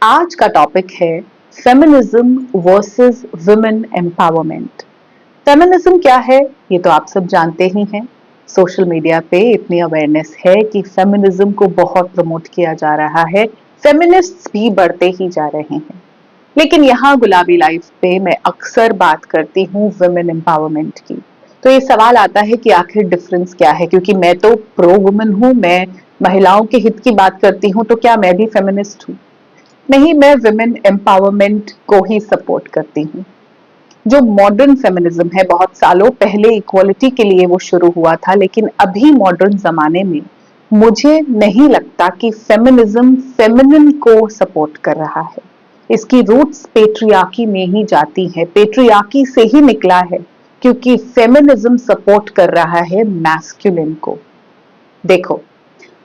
आज का टॉपिक है feminism versus women empowerment. Feminism क्या है ये तो आप सब जानते ही हैं। सोशल मीडिया पे इतनी अवेयरनेस है कि फेमिनिज्म को बहुत प्रमोट किया जा रहा है, फेमिनिस्ट्स भी बढ़ते ही जा रहे हैं। लेकिन यहाँ गुलाबी लाइफ पे मैं अक्सर बात करती हूँ वुमेन एम्पावरमेंट की। तो ये सवाल आता है कि आखिर डिफरेंस क्या है, क्योंकि मैं तो प्रो वुमेन हूँ, मैं महिलाओं के हित की बात करती हूँ, तो क्या मैं भी फेमिनिस्ट हूँ? नहीं, मैं विमेन एम्पावरमेंट को ही सपोर्ट करती हूँ। जो मॉडर्न फेमिनिज्म है, बहुत सालों पहले इक्वालिटी के लिए वो शुरू हुआ था, लेकिन अभी मॉडर्न जमाने में मुझे नहीं लगता कि फेमिनिज्म फेमिनिन को सपोर्ट कर रहा है। इसकी रूट्स पेट्रियार्की में ही जाती है, पेट्रियार्की से ही निकला है, क्योंकि फेमिनिज्म सपोर्ट कर रहा है मैस्कुलिन को। देखो,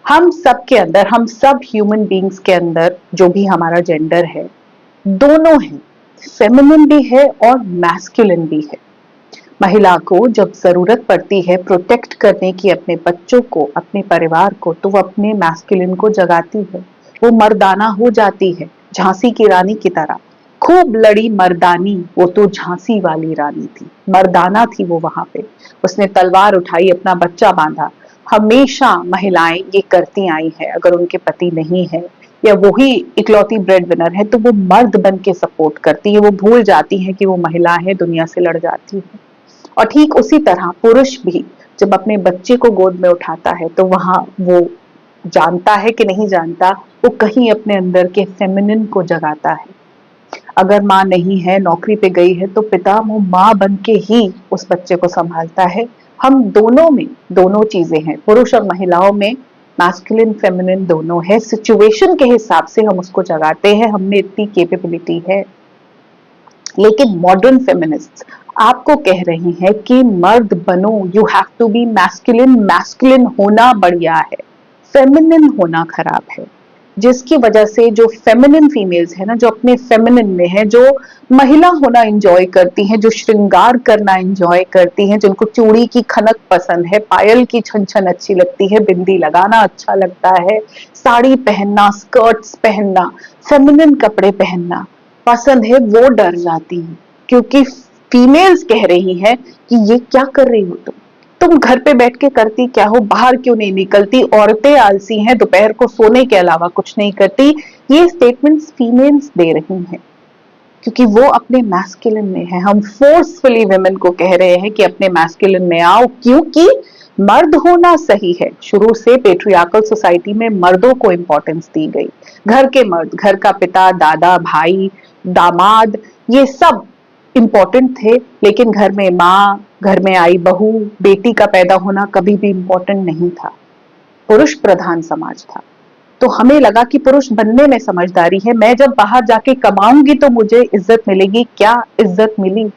हम सब के अंदर, हम सब ह्यूमन बींग्स के अंदर जो भी हमारा जेंडर है, दोनों है, फेमिनिन भी है और मैस्कुलिन भी है। महिला को जब जरूरत पड़ती है प्रोटेक्ट करने की अपने बच्चों को, अपने परिवार को, तो वो अपने मैस्कुलिन को जगाती है, वो मर्दाना हो जाती है, झांसी की रानी की तरह। खूब लड़ी मर्दानी, वो तो झांसी वाली रानी थी, मर्दाना थी वो वहां पे। उसने तलवार उठाई, अपना बच्चा बांधा। हमेशा महिलाएं ये करती आई है। अगर उनके पति नहीं है या वही इकलौती ब्रेड विनर है, तो वो मर्द बन के सपोर्ट करती है, वो भूल जाती है कि वो महिला है, दुनिया से लड़ जाती है। और ठीक उसी तरह पुरुष भी जब अपने बच्चे को गोद में उठाता है, तो वहां वो जानता है कि नहीं जानता, वो कहीं अपने अंदर के फेमिनिन को जगाता है। अगर माँ नहीं है, नौकरी पे गई है, तो पिता वो माँ बन के ही उस बच्चे को संभालता है। हम दोनों में दोनों चीजें हैं, पुरुष और महिलाओं में मैस्कुलिन फेमिनिन दोनों है। सिचुएशन के हिसाब से हम उसको जगाते हैं, हमने इतनी कैपेबिलिटी है। लेकिन मॉडर्न फेमिनिस्ट आपको कह रही हैं कि मर्द बनो, you have to be masculine, masculine होना बढ़िया है, फेमिनिन होना खराब है। जिसकी वजह से जो फेमिनिन फीमेल्स है ना, जो अपने फेमिनिन में है, जो महिला होना एंजॉय करती हैं, जो श्रृंगार करना एंजॉय करती हैं, जिनको चूड़ी की खनक पसंद है, पायल की छन छन अच्छी लगती है, बिंदी लगाना अच्छा लगता है, साड़ी पहनना, स्कर्ट्स पहनना, फेमिनिन कपड़े पहनना पसंद है, वो डर जाती है। क्योंकि फीमेल्स कह रही हैं कि ये क्या कर रही हो तुम घर पे बैठ के करती क्या हो, बाहर क्यों नहीं निकलती, औरतें आलसी हैं, दोपहर को सोने के अलावा कुछ नहीं करती। ये स्टेटमेंट्स फीमेल्स दे रही हैं क्योंकि वो अपने मैस्कुलिन में है। हम फोर्सफुली वुमेन को कह रहे हैं कि अपने मैस्कुलिन में आओ, क्योंकि मर्द होना सही है। शुरू से पेट्रियार्कल सोसाइटी में मर्दों को इंपॉर्टेंस दी गई। घर के मर्द, घर का पिता, दादा, भाई, दामाद, ये सब इम्पोर्टेंट थे। लेकिन घर में माँ, घर में आई बहू, बेटी का पैदा होना कभी भी इम्पोर्टेंट नहीं था। पुरुष प्रधान समाज था। तो हमें लगा कि पुरुष बनने में समझदारी है, मैं जब बाहर जाके कमाऊंगी तो मुझे इज्जत मिलेगी। क्या इज्जत मिली?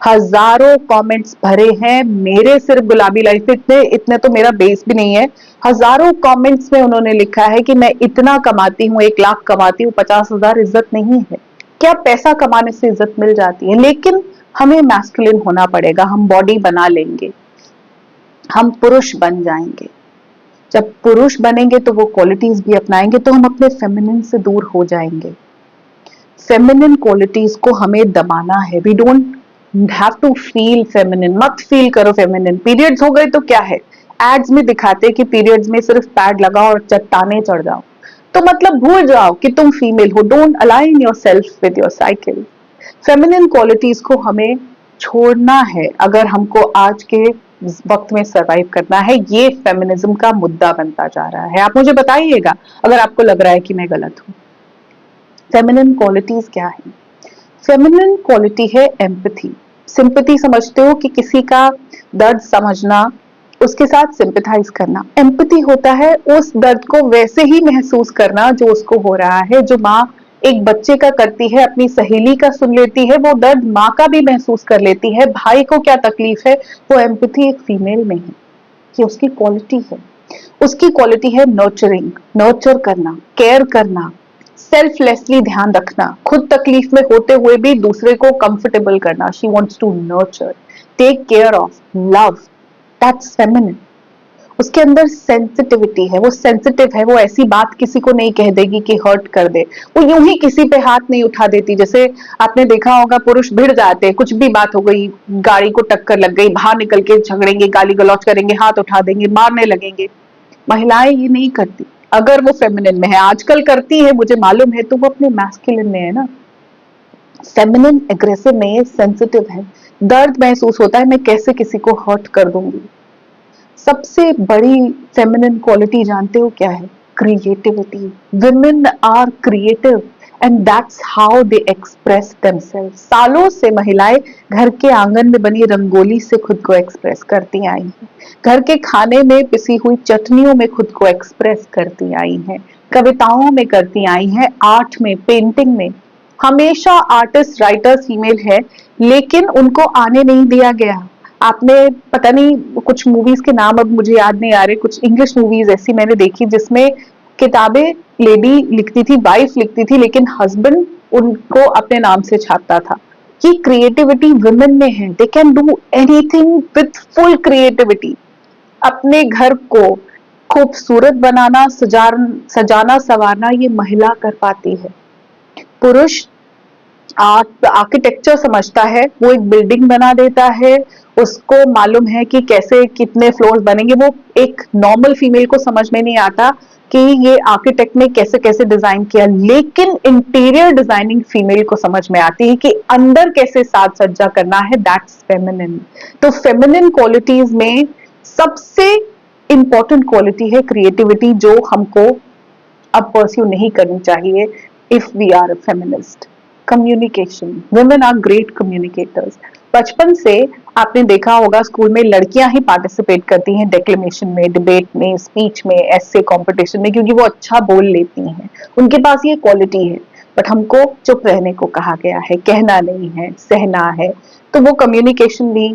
हजारों कमेंट्स भरे हैं मेरे, सिर्फ गुलाबी लाइफ पे इतने इतने तो मेरा बेस भी नहीं है। हजारों कमेंट्स में उन्होंने लिखा है कि मैं इतना कमाती हूँ, 1 लाख कमाती हूँ, 50,000 इज्जत नहीं है। क्या पैसा कमाने से इज्जत मिल जाती है? लेकिन हमें मैस्कुलिन होना पड़ेगा, हम बॉडी बना लेंगे, हम पुरुष बन जाएंगे। जब पुरुष बनेंगे तो वो क्वालिटीज भी अपनाएंगे, तो हम अपने फेमिनिन से दूर हो जाएंगे। फेमिनिन क्वालिटीज को हमें दबाना है। We don't have to feel feminine. मत फील करो फेमिनिन। पीरियड्स हो गए तो क्या है, एड्स में दिखाते कि पीरियड्स में सिर्फ पैड लगाओ और चट्टाने चढ़ जाओ, तो मतलब भूल जाओ कि तुम फीमेल हो। Don't align your self with your cycle. Feminine qualities को हमें छोड़ना है अगर हमको आज के वक्त में सरवाइव करना है। ये फेमिनिज्म का मुद्दा बनता जा रहा है। आप मुझे बताइएगा अगर आपको लग रहा है कि मैं गलत हूं। फेमिनिन क्वालिटीज क्या है? फेमिनिन क्वालिटी है एम्पैथी। सिंपैथी समझते हो कि किसी का दर्द समझना, उसके साथ सिंपैथाइज करना। एम्पैथी होता है उस दर्द को वैसे ही महसूस करना जो उसको हो रहा है। जो माँ एक बच्चे का करती है, अपनी सहेली का सुन लेती है, वो दर्द माँ का भी महसूस कर लेती है। भाई को क्या तकलीफ है, वो एम्पैथी एक फीमेल में है, ये उसकी क्वालिटी है। उसकी क्वालिटी है नर्चरिंग, नर्चर करना, केयर करना, सेल्फलेसली ध्यान रखना, खुद तकलीफ में होते हुए भी दूसरे को कंफर्टेबल करना। She wants to nurture, take care of, love, that's feminine. उसके अंदर सेंसिटिविटी है, वो सेंसिटिव है, वो ऐसी बात किसी को नहीं कह देगी कि हर्ट कर दे, वो यूं ही किसी पे हाथ नहीं उठा देती। जैसे आपने देखा होगा पुरुष भिड़ जाते हैं, कुछ भी बात हो गई, गाड़ी को टक्कर लग गई, बाहर निकल के झगड़ेंगे, गाली गलौज करेंगे, हाथ उठा देंगे, मारने लगेंगे। महिलाएं ये नहीं करती। अगर वो फेमिनिन में है, आजकल करती है मुझे मालूम है, तो वो अपने मैस्कुलिन में है ना। फेमिनिन एग्रेसिव नहीं है, सेंसिटिव है। दर्द महसूस होता है, मैं कैसे किसी को हर्ट कर दूंगी। सबसे बड़ी फेमिनिन क्वालिटी जानते हो क्या है? Creativity. Women are creative and that's how they express themselves. सालों से महिलाएं घर के आंगन में बनी रंगोली से खुद को एक्सप्रेस करती आई हैं, घर के खाने में पिसी हुई चटनियों में खुद को एक्सप्रेस करती आई हैं, कविताओं में करती आई हैं, आर्ट में, पेंटिंग में। हमेशा आर्टिस्ट राइटर फीमेल है, लेकिन उनको आने नहीं दिया गया। आपने पता नहीं, कुछ मूवीज के नाम अब मुझे याद नहीं आ रहे, कुछ इंग्लिश मूवीज ऐसी मैंने देखी जिसमें किताबें लेडी लिखती थी, वाइफ लिखती थी, लेकिन हस्बैंड उनको अपने नाम से छापता था। कि क्रिएटिविटी वुमेन में है, they can do anything with full creativity. अपने घर को खूबसूरत बनाना, सजाना संवारना ये महिला कर पाती है। पुरुष आर्किटेक्चर समझता है, वो एक बिल्डिंग बना देता है, उसको मालूम है कि कैसे कितने फ्लोर्स बनेंगे। वो एक नॉर्मल फीमेल को समझ में नहीं आता कि ये आर्किटेक्ट ने कैसे कैसे डिजाइन किया, लेकिन इंटीरियर डिजाइनिंग फीमेल को समझ में आती है कि अंदर कैसे साज सज्जा करना है। That's feminine. तो फेमिनिन क्वालिटीज में सबसे इंपॉर्टेंट क्वालिटी है क्रिएटिविटी, जो हमको अब परस्यू नहीं करनी चाहिए if we are a feminist. Communication, women are great communicators. बचपन से आपने देखा होगा स्कूल में लड़कियां ही पार्टिसिपेट करती हैं डेक्लेमेशन में, डिबेट में, स्पीच में, एस्से कंपटीशन में, क्योंकि वो अच्छा बोल लेती हैं, उनके पास ये क्वालिटी है। बट हमको चुप रहने को कहा गया है, कहना नहीं है, सहना है। तो वो कम्युनिकेशन भी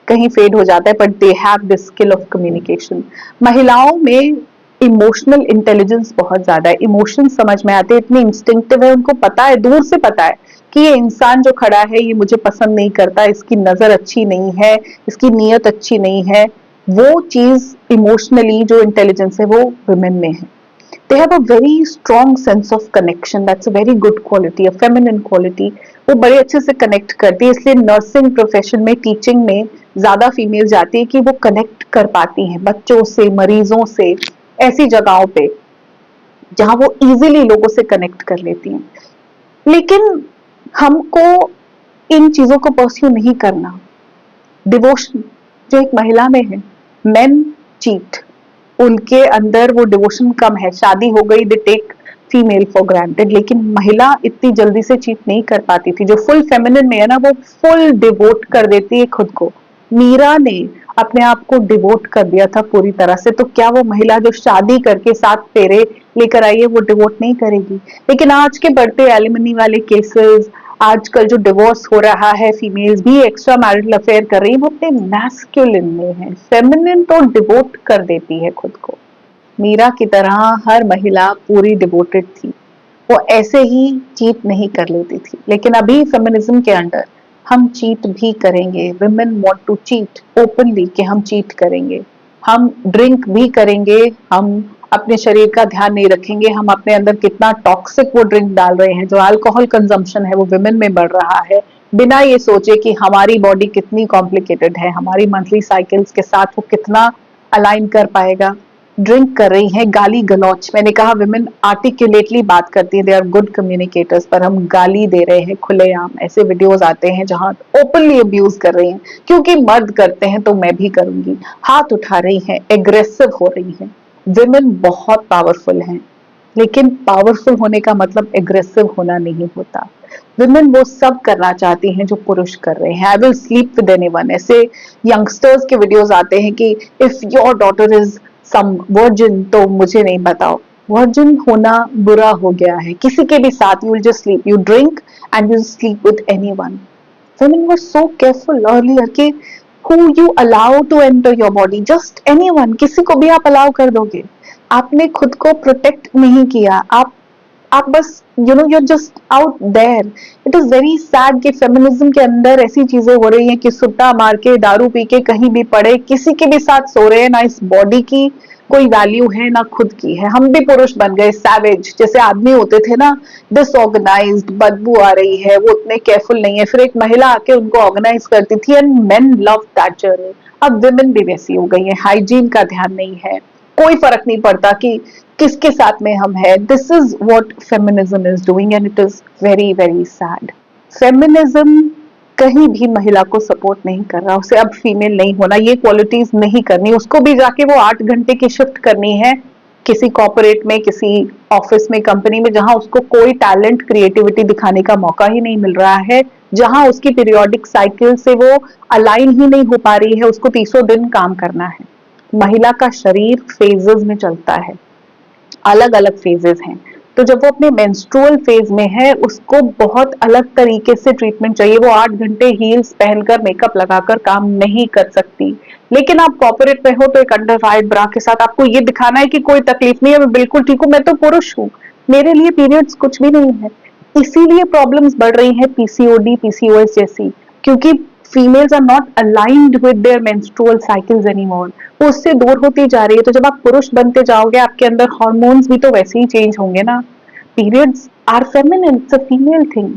कहीं फेड हो जाता है, but they have the skill of communication. महिलाओं में इमोशनल इंटेलिजेंस बहुत ज्यादा है, इमोशन समझ में आते हैं, इतनी इंस्टिंक्टिव है, उनको पता है, दूर से पता है कि ये इंसान जो खड़ा है ये मुझे पसंद नहीं करता, इसकी नजर अच्छी नहीं है, इसकी नीयत अच्छी नहीं है। वो चीज इमोशनली जो इंटेलिजेंस है वो वुमेन में है। They have a very strong sense of connection. That's a very good quality, a feminine quality. वो बड़े अच्छे से कनेक्ट करती है, इसलिए नर्सिंग प्रोफेशन में, टीचिंग में ज्यादा फीमेल जाती है कि वो कनेक्ट कर पाती हैं बच्चों से, मरीजों से, ऐसी जगहों पे जहां वो इजीली लोगों से कनेक्ट कर लेती हैं। लेकिन हमको इन चीजों को परस्यू नहीं करना। डिवोशन जो एक महिला में है, मेन चीट, उनके अंदर वो डिवोशन कम है। शादी हो गई, they take female for granted, लेकिन महिला इतनी जल्दी से चीट नहीं कर पाती थी। जो फुल फेमिनिन में है ना, वो फुल डिवोट कर देती है खुद को। मीरा ने अपने आप को डिवोट कर दिया था पूरी तरह से, तो क्या वो महिला जो शादी करके 7 फेरे लेकर आई है वो डिवोट नहीं करेगी? लेकिन आज के बढ़ते एलिमनी वाले केसेस, आजकल जो डिवोर्स हो रहा है, फीमेल्स भी एक्स्ट्रा मैरिटल अफेयर कर रही है, वो अपने मैस्कुलिन में है। फेमिनिन तो डिवोट कर देती है खुद को। मीरा की तरह हर महिला पूरी डिवोटेड थी, वो ऐसे ही चीट नहीं कर लेती थी। लेकिन अभी फेमिनिज्म के अंडर हम चीट भी करेंगे। Women want to cheat openly कि हम चीट करेंगे, हम ड्रिंक भी करेंगे, हम अपने शरीर का ध्यान नहीं रखेंगे, हम अपने अंदर कितना टॉक्सिक वो ड्रिंक डाल रहे हैं। जो अल्कोहल कंजम्पशन है वो वुमेन में बढ़ रहा है, बिना ये सोचे कि हमारी बॉडी कितनी कॉम्प्लिकेटेड है, हमारी मंथली साइकिल्स के साथ वो कितना अलाइन कर पाएगा। ड्रिंक कर रही हैं, गाली गलौच। मैंने कहा विमेन आर्टिकुलेटली बात करती है, दे आर गुड कम्युनिकेटर्स, पर हम गाली दे रहे हैं खुलेआम। ऐसे वीडियोस आते हैं जहां ओपनली अब्यूज कर रही हैं, क्योंकि मर्द करते हैं तो मैं भी करूंगी। हाथ उठा रही हैं, एग्रेसिव हो रही हैं। विमेन बहुत पावरफुल हैं, लेकिन पावरफुल होने का मतलब एग्रेसिव होना नहीं होता। विमेन वो सब करना चाहती हैं जो पुरुष कर रहे हैं। I will sleep with anyone, ऐसे यंगस्टर्स के वीडियोस आते हैं कि if your daughter is some virgin, तो मुझे नहीं बताओ। वर्जिन होना बुरा हो गया है, किसी के भी साथ you will just sleep, you drink and you sleep with anyone. Women were so careful earlier कि who you allow to enter your body, just anyone, किसी को भी आप अलाउ कर दोगे। आपने खुद को प्रोटेक्ट नहीं किया, आप आप बस you're just out there. It is very sad कि फेमिनिज्म के अंदर ऐसी चीजें हो रही हैं कि सुट्टा मार के दारू पी के कहीं भी पड़े किसी के भी साथ सो रहे हैं, ना इस बॉडी की कोई वैल्यू है ना खुद की है। हम भी पुरुष बन गए सैवेज, जैसे आदमी होते थे ना डिसऑर्गेनाइज्ड, बदबू आ रही है, वो उतने केयरफुल नहीं है, फिर एक महिला आके उनको ऑर्गेनाइज करती थी and main love that journey. अब विमेन भी वैसी हो गई है, हाइजीन का ध्यान नहीं है, कोई फर्क नहीं पड़ता कि किसके साथ में हम हैं। This is what feminism is doing and it is very very sad. Feminism कहीं भी महिला को सपोर्ट नहीं कर रहा, उसे अब फीमेल नहीं होना, ये क्वालिटीज नहीं करनी, उसको भी जाके वो 8 घंटे की शिफ्ट करनी है किसी कॉर्पोरेट में, किसी ऑफिस में, कंपनी में, जहां उसको कोई टैलेंट क्रिएटिविटी दिखाने का मौका ही नहीं मिल रहा है, जहां उसकी पीरियोडिक साइकिल से वो अलाइन ही नहीं हो पा रही है, उसको 30 दिन काम करना है। महिला का शरीर फेजेस में चलता है, अलग अलग फेजेस हैं, तो जब वो अपने मेंस्ट्रुअल फेज में है उसको बहुत अलग तरीके से ट्रीटमेंट चाहिए। वो 8 घंटे हील्स पहनकर मेकअप लगाकर काम नहीं कर सकती। लेकिन आप कॉर्पोरेट में हो तो एक अंडर वाइड ब्रा के साथ आपको ये दिखाना है कि कोई तकलीफ नहीं है, मैं बिल्कुल ठीक हूँ, मैं तो पुरुष हूँ, मेरे लिए पीरियड्स कुछ भी नहीं है। इसीलिए प्रॉब्लम्स बढ़ रही हैं पीसीओडी पीसीओएस जैसी, क्योंकि females are not aligned with their menstrual cycles anymore, वो उससे दूर होती जा रही है। तो जब आप पुरुष बनते जाओगे आपके अंदर हार्मोन्स भी तो वैसे ही चेंज होंगे ना। Periods are feminine, it's a female thing.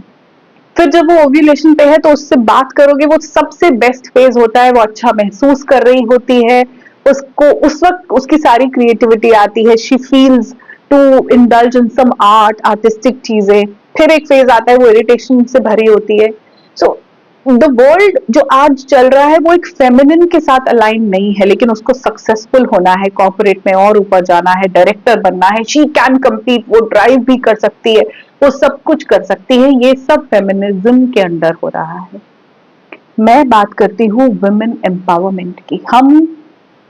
फिर जब वो ओव्यूलेशन पे है तो उससे बात करोगे, वो सबसे बेस्ट फेज होता है, वो अच्छा महसूस कर रही होती है, उसको उस वक्त उसकी सारी क्रिएटिविटी आती है, she feels to indulge in some art, artistic चीजें। फिर एक फेज आता है वो इरिटेशन से भरी होती है। सो द वर्ल्ड जो आज चल रहा है वो एक फेमिनिन के साथ अलाइन नहीं है, लेकिन उसको सक्सेसफुल होना है, कॉर्पोरेट में और ऊपर जाना है, डायरेक्टर बनना है, शी कैन कम्पीट, वो ड्राइव भी कर सकती है, वो सब कुछ कर सकती है। ये सब फेमिनिज्म के अंडर हो रहा है। मैं बात करती हूँ वुमेन एम्पावरमेंट की। हम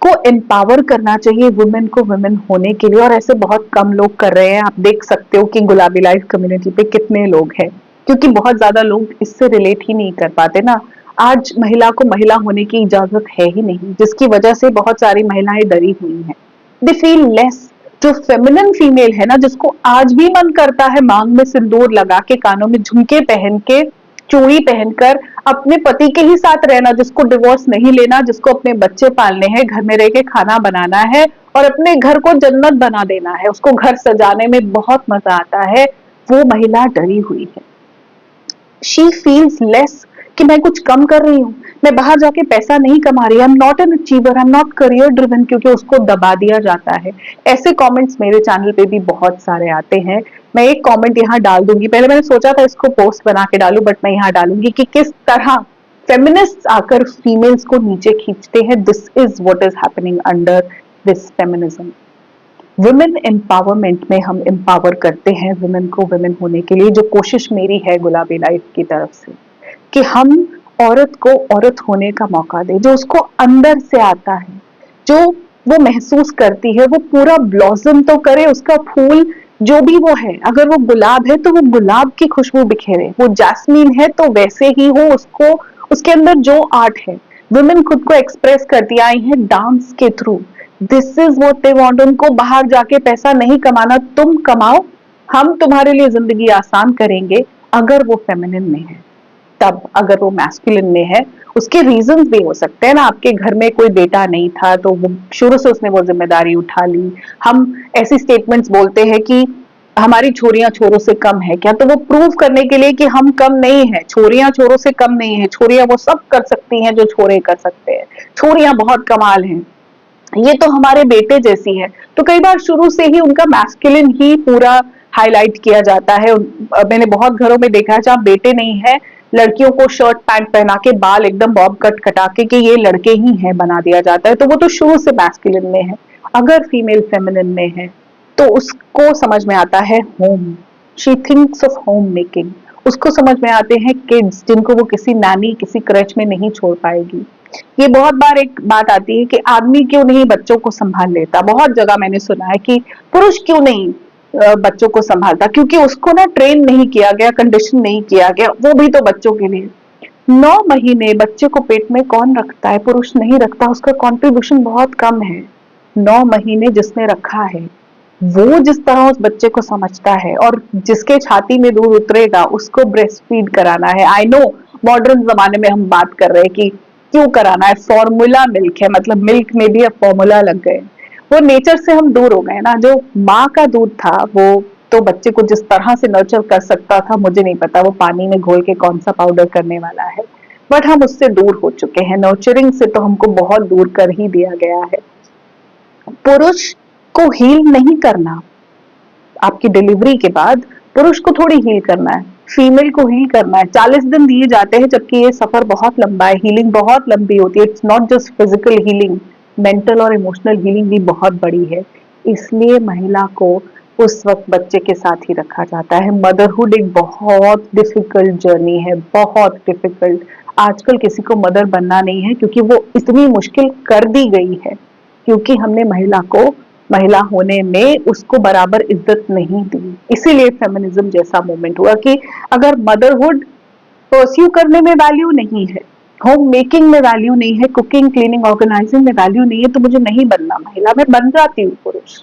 को एम्पावर करना चाहिए वुमेन को वुमेन होने के लिए, और ऐसे बहुत कम लोग कर रहे हैं। आप देख सकते हो कि गुलाबी लाइफ कम्युनिटी पे कितने लोग हैं, क्योंकि बहुत ज्यादा लोग इससे रिलेट ही नहीं कर पाते ना। आज महिला को महिला होने की इजाजत है ही नहीं, जिसकी वजह से बहुत सारी महिलाएं डरी हुई हैं, दे फील लेस। जो फेमिनिन फीमेल है ना, जिसको आज भी मन करता है मांग में सिंदूर लगा के, कानों में झुमके पहन के, चूड़ी पहनकर अपने पति के ही साथ रहना, जिसको डिवोर्स नहीं लेना, जिसको अपने बच्चे पालने हैं, घर में रह के खाना बनाना है और अपने घर को जन्नत बना देना है, उसको घर सजाने में बहुत मजा आता है, वो महिला डरी हुई है। शी फील्स लेस कि मैं कुछ कम कर रही हूँ, मैं बाहर जाके पैसा नहीं कमा रही, I am not an achiever, I am not career driven, क्योंकि उसको दबा दिया जाता है। ऐसे कमेंट्स मेरे चैनल पे भी बहुत सारे आते हैं। मैं एक कमेंट यहाँ डाल दूंगी, पहले मैंने सोचा था इसको पोस्ट बना के डालू, बट मैं यहाँ डालूंगी कि किस तरह फेमिनिस्ट आकर फीमेल्स को नीचे खींचते हैं। This is what is happening under this feminism. Women empowerment में हम एम्पावर करते हैं वुमेन को वुमेन होने के लिए। जो कोशिश मेरी है गुलाबी लाइफ की तरफ से कि हम औरत को औरत होने का मौका दें, जो उसको अंदर से आता है, जो वो महसूस करती है, वो पूरा ब्लॉसम तो करे, उसका फूल जो भी वो है, अगर वो गुलाब है तो वो गुलाब की खुशबू बिखेरे, वो जैस्मीन है तो वैसे ही हो, उसको उसके अंदर जो आर्ट है। वुमेन खुद को एक्सप्रेस करती आई हैं डांस के through. This is what they want. उनको बाहर जाके पैसा नहीं कमाना, तुम कमाओ, हम तुम्हारे लिए जिंदगी आसान करेंगे। अगर वो फेमिनिन में है तब, अगर वो मैस्कुलिन में है, उसके रीजंस भी हो सकते हैं ना। आपके घर में कोई बेटा नहीं था तो वो शुरू से उसने वो जिम्मेदारी उठा ली। हम ऐसी स्टेटमेंट्स बोलते हैं कि हमारी छोरियां छोरों से कम है क्या, तो वो प्रूव करने के लिए कि हम कम नहीं है, छोरियां छोरों से कम नहीं है, छोरियां वो सब कर सकती हैं जो छोरे कर सकते हैं, छोरियां बहुत कमाल हैं, ये तो हमारे बेटे जैसी है। तो कई बार शुरू से ही उनका मैस्कुलिन ही पूरा हाईलाइट किया जाता है। मैंने बहुत घरों में देखा है जहाँ बेटे नहीं है, लड़कियों को शर्ट पैंट पहना के, बाल एकदम बॉब कट कटा के ये लड़के ही हैं बना दिया जाता है। तो वो तो शुरू से मैस्कुलिन में है। अगर फीमेल फेमिनिन में है तो उसको समझ में आता है home, she thinks of home making, उसको समझ में आते हैं किड्स, जिनको वो किसी नानी किसी क्रच में नहीं छोड़ पाएगी। ये बहुत बार एक बात आती है कि आदमी क्यों नहीं बच्चों को संभाल लेता। बहुत जगह मैंने सुना है कि पुरुष क्यों नहीं बच्चों को संभालता, क्योंकि उसको ना ट्रेन नहीं किया गया, कंडीशन नहीं किया गया, वो भी तो बच्चों के लिए। 9 महीने बच्चे को पेट में कौन रखता है? पुरुष नहीं रखता, उसका कॉन्ट्रीब्यूशन बहुत कम है। 9 महीने जिसने रखा है वो जिस तरह उस बच्चे को समझता है और जिसके छाती में दूध उतरेगा उसको ब्रेस्ट फीड कराना है। आई नो मॉडर्न जमाने में हम बात कर रहे हैं कि क्यों कराना है, फॉर्मूला मिल्क है, मतलब मिल्क में भी अब फॉर्मूला लग गए। वो नेचर से हम दूर हो गए ना। जो माँ का दूध था वो तो बच्चे को जिस तरह से नर्चर कर सकता था, मुझे नहीं पता वो पानी में घोल के कौन सा पाउडर करने वाला है, बट हम उससे दूर हो चुके हैं। नर्चरिंग से तो हमको बहुत दूर कर ही दिया गया है। पुरुष को हील नहीं करना, आपकी डिलीवरी के बाद पुरुष को थोड़ी हील करना है, फीमेल को हील करना है। 40 दिन दिए जाते हैं, जबकि ये सफर बहुत लंबा है, हीलिंग बहुत लंबी होती है। It's not just physical healing, mental और इमोशनल हीलिंग भी बहुत बड़ी है। इसलिए महिला को उस वक्त बच्चे के साथ ही रखा जाता है। मदरहुड एक बहुत डिफिकल्ट जर्नी है, बहुत डिफिकल्ट। आजकल किसी को मदर बनना नहीं है क्योंकि वो इतनी मुश्किल कर दी गई है, क्योंकि हमने महिला को महिला होने में उसको बराबर इज्जत नहीं दी। इसीलिए फेमिनिज्म जैसा मूवमेंट हुआ कि अगर मदरहुड परस्यू करने में वैल्यू नहीं है, होम मेकिंग में वैल्यू नहीं है, कुकिंग क्लीनिंग ऑर्गेनाइजिंग में वैल्यू नहीं है, तो मुझे नहीं बनना महिला, मैं बन जाती हूँ पुरुष।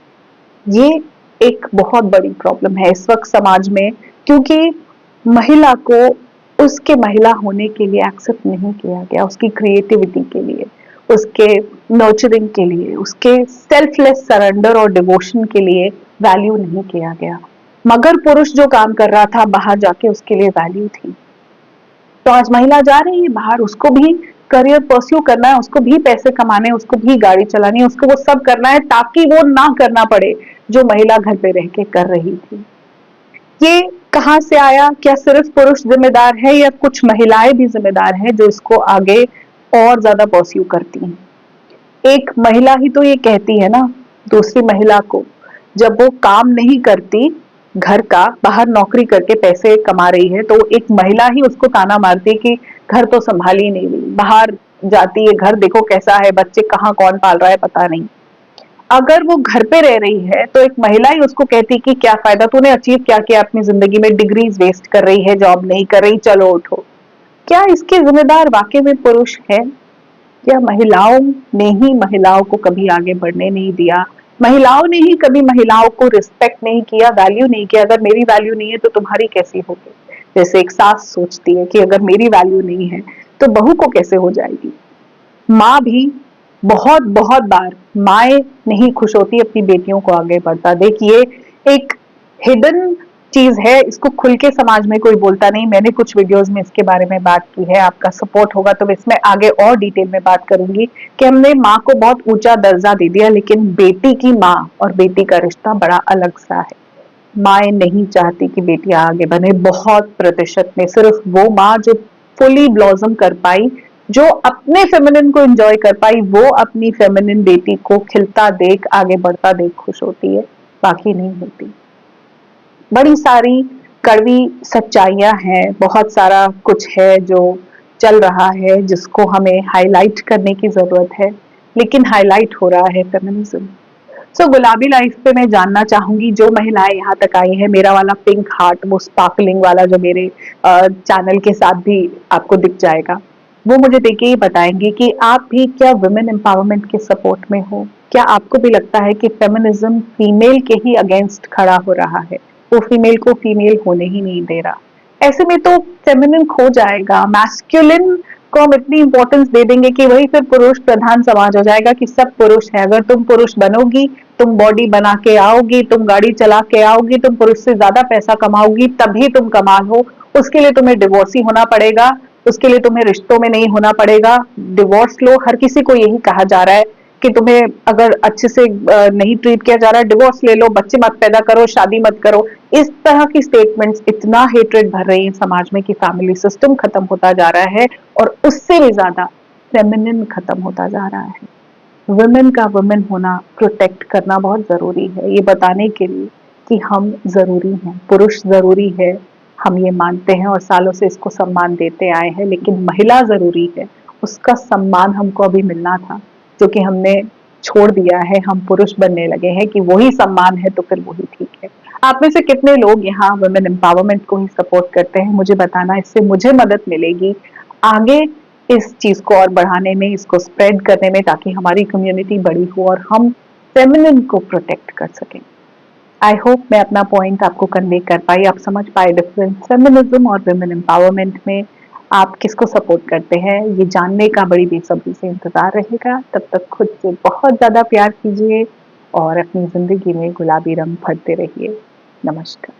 ये एक बहुत बड़ी प्रॉब्लम है इस वक्त समाज में, क्योंकि महिला को उसके महिला होने के लिए एक्सेप्ट नहीं किया गया, उसकी क्रिएटिविटी के लिए, उसके नर्चरिंग के लिए, उसके सेल्फलेस सरेंडर और डिवोशन के लिए वैल्यू नहीं किया गया। मगर पुरुष जो काम कर रहा था बाहर जाके, उसके लिए वैल्यू थी। तो आज महिला जा रही है बाहर, उसको भी करियर परस्यू करना है, उसको भी पैसे कमाने हैं, उसको भी गाड़ी चलानी है, उसको वो सब करना है ताकि वो ना करना पड़े जो महिला घर पे रह के कर रही थी। ये कहाँ से आया? क्या सिर्फ पुरुष जिम्मेदार है या कुछ महिलाएं भी जिम्मेदार हैं जो इसको आगे और ज्यादा परस्यू करती हैं? एक महिला ही तो ये कहती है ना दूसरी महिला को, जब वो काम नहीं करती घर का, बाहर नौकरी करके पैसे कमा रही है, तो एक महिला ही उसको ताना मारती है कि घर तो संभाल ही नहीं रही, बाहर जाती है, घर देखो कैसा है, बच्चे कहाँ कौन पाल रहा है पता नहीं। अगर वो घर पे रह रही है तो एक महिला ही उसको कहती कि क्या फायदा, तूने अचीव क्या किया अपनी जिंदगी में, डिग्रीज वेस्ट कर रही है, जॉब नहीं कर रही, चलो उठो। क्या इसके जिम्मेदार वाकई में पुरुष है, या महिलाओं ने ही महिलाओं को कभी आगे बढ़ने नहीं दिया? महिलाओं ने ही कभी महिलाओं को रिस्पेक्ट नहीं किया, वैल्यू नहीं किया? अगर मेरी वैल्यू नहीं है तो तुम्हारी कैसी होगी? जैसे एक सास सोचती है कि अगर मेरी वैल्यू नहीं है तो बहू को कैसे हो जाएगी। माँ भी बहुत बहुत बार माएँ नहीं खुश होती अपनी बेटियों को आगे बढ़ता देख। ये एक हिडन चीज है, इसको खुल के समाज में कोई बोलता नहीं। मैंने कुछ वीडियोस में इसके बारे में बात की है, आपका सपोर्ट होगा तो इसमें आगे और डिटेल में बात करूंगी कि हमने माँ को बहुत ऊंचा दर्जा दे दिया, लेकिन बेटी की माँ और बेटी का रिश्ता बड़ा अलग सा है। माएँ नहीं चाहती कि बेटियां आगे बने, बहुत प्रतिशत में सिर्फ वो माँ जो फुली ब्लॉसम कर पाई, जो अपने फेमिनिन को एंजॉय कर पाई, वो अपनी फेमिनिन बेटी को खिलता देख, आगे बढ़ता देख खुश होती है, बाकी नहीं होती। बड़ी सारी कड़वी सच्चाइयां हैं, बहुत सारा कुछ है जो चल रहा है जिसको हमें हाईलाइट करने की जरूरत है, लेकिन हाईलाइट हो रहा है फेमिनिज्म। सो गुलाबी लाइफ पे मैं जानना चाहूंगी जो महिलाएं यहाँ तक आई हैं, मेरा वाला पिंक हार्ट, वो स्पार्कलिंग वाला जो मेरे चैनल के साथ भी आपको दिख जाएगा, वो मुझे देख के ही बताएंगे कि आप भी क्या वुमेन एम्पावरमेंट के सपोर्ट में हो? क्या आपको भी लगता है कि फेमिनिज्म फीमेल के ही अगेंस्ट खड़ा हो रहा है, वो फीमेल को फीमेल होने ही नहीं दे रहा? ऐसे में तो फेमिनिन खो जाएगा, मैस्कुलिन को हम इतनी इंपॉर्टेंस दे देंगे कि वही फिर पुरुष प्रधान समाज हो जाएगा कि सब पुरुष है। अगर तुम पुरुष बनोगी, तुम बॉडी बना के आओगी, तुम गाड़ी चला के आओगी, तुम पुरुष से ज्यादा पैसा कमाओगी, तभी तुम कमाल हो। उसके लिए तुम्हें डिवोर्सी होना पड़ेगा, उसके लिए तुम्हें रिश्तों में नहीं होना पड़ेगा, डिवोर्स लो। हर किसी को यही कहा जा रहा है कि तुम्हें अगर अच्छे से नहीं ट्रीट किया जा रहा है, डिवोर्स ले लो, बच्चे मत पैदा करो, शादी मत करो। इस तरह की स्टेटमेंट्स इतना हेट्रेड भर रही है समाज में कि फैमिली सिस्टम खत्म होता जा रहा है, और उससे भी ज्यादा फेमिनिन खत्म होता जा रहा है। वुमेन का वुमेन होना, प्रोटेक्ट करना बहुत जरूरी है, ये बताने के लिए कि हम जरूरी हैं, पुरुष जरूरी है, हम ये मानते हैं और सालों से इसको सम्मान देते आए हैं, लेकिन महिला जरूरी है, उसका सम्मान हमको अभी मिलना था, जो कि हमने छोड़ दिया है। हम पुरुष बनने लगे हैं कि वही सम्मान है तो फिर वही ठीक है। आप में से कितने लोग यहाँ वुमेन एम्पावरमेंट को ही सपोर्ट करते हैं, मुझे बताना, इससे मुझे मदद मिलेगी आगे इस चीज को और बढ़ाने में, इसको स्प्रेड करने में, ताकि हमारी कम्युनिटी बड़ी हो और हम फेमिनिन को प्रोटेक्ट कर सकें। आई होप मैं अपना पॉइंट आपको कन्वे कर पाई, आप समझ पाए डिफरेंस फेमिनिज्म और वुमेन एम्पावरमेंट में। आप किसको सपोर्ट करते हैं ये जानने का बड़ी बेसब्री से इंतजार रहेगा। तब तक खुद से बहुत ज़्यादा प्यार कीजिए और अपनी ज़िंदगी में गुलाबी रंग भरते रहिए। नमस्कार।